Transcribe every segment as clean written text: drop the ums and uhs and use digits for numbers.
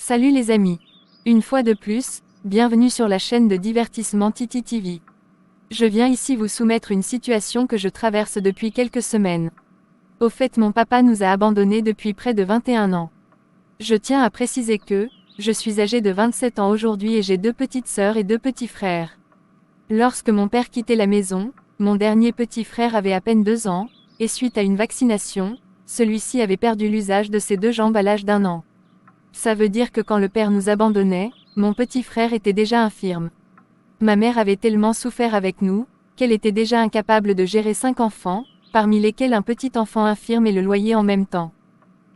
Salut les amis. Une fois de plus, bienvenue sur la chaîne de divertissement Titi TV. Je viens ici vous soumettre une situation que je traverse depuis quelques semaines. Au fait, mon papa nous a abandonnés depuis près de 21 ans. Je tiens à préciser que, je suis âgée de 27 ans aujourd'hui et j'ai 2 petites sœurs et 2 petits frères. Lorsque mon père quittait la maison, mon dernier petit frère avait à peine 2 ans, et suite à une vaccination, celui-ci avait perdu l'usage de ses 2 jambes à l'âge d'1 an. Ça veut dire que quand le père nous abandonnait, mon petit frère était déjà infirme. Ma mère avait tellement souffert avec nous, qu'elle était déjà incapable de gérer 5 enfants, parmi lesquels un petit enfant infirme et le loyer en même temps.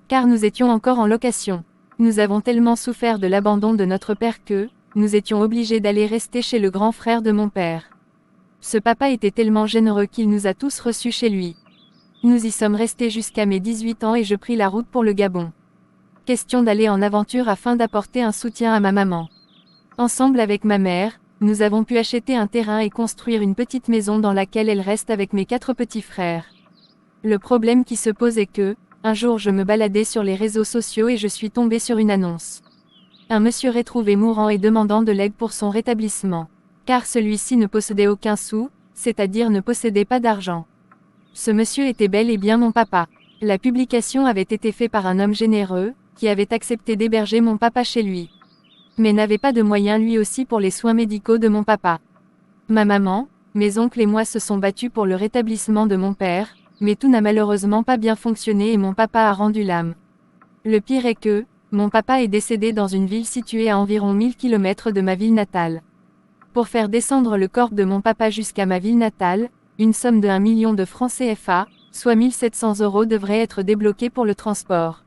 Car nous étions encore en location. Nous avons tellement souffert de l'abandon de notre père que, nous étions obligés d'aller rester chez le grand frère de mon père. Ce papa était tellement généreux qu'il nous a tous reçus chez lui. Nous y sommes restés jusqu'à mes 18 ans et je pris la route pour le Gabon. Question d'aller en aventure afin d'apporter un soutien à ma maman. Ensemble avec ma mère, nous avons pu acheter un terrain et construire une petite maison dans laquelle elle reste avec mes 4 petits frères. Le problème qui se pose est que, un jour je me baladais sur les réseaux sociaux et je suis tombée sur une annonce. Un monsieur retrouvé mourant et demandant de l'aide pour son rétablissement. Car celui-ci ne possédait aucun sou, c'est-à-dire ne possédait pas d'argent. Ce monsieur était bel et bien mon papa. La publication avait été faite par un homme généreux, qui avait accepté d'héberger mon papa chez lui. Mais n'avait pas de moyens lui aussi pour les soins médicaux de mon papa. Ma maman, mes oncles et moi se sont battus pour le rétablissement de mon père, mais tout n'a malheureusement pas bien fonctionné et mon papa a rendu l'âme. Le pire est que, mon papa est décédé dans une ville située à environ 1000 km de ma ville natale. Pour faire descendre le corps de mon papa jusqu'à ma ville natale, une somme de 1 million de francs CFA, soit 1700 € devrait être débloquée pour le transport.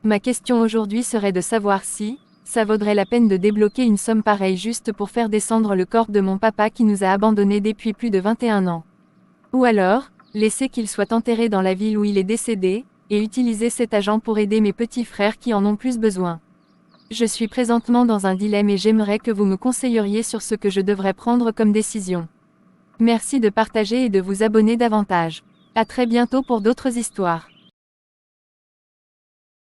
Ma question aujourd'hui serait de savoir si, ça vaudrait la peine de débloquer une somme pareille juste pour faire descendre le corps de mon papa qui nous a abandonnés depuis plus de 21 ans. Ou alors, laisser qu'il soit enterré dans la ville où il est décédé, et utiliser cet argent pour aider mes petits frères qui en ont plus besoin. Je suis présentement dans un dilemme et j'aimerais que vous me conseilleriez sur ce que je devrais prendre comme décision. Merci de partager et de vous abonner davantage. À très bientôt pour d'autres histoires.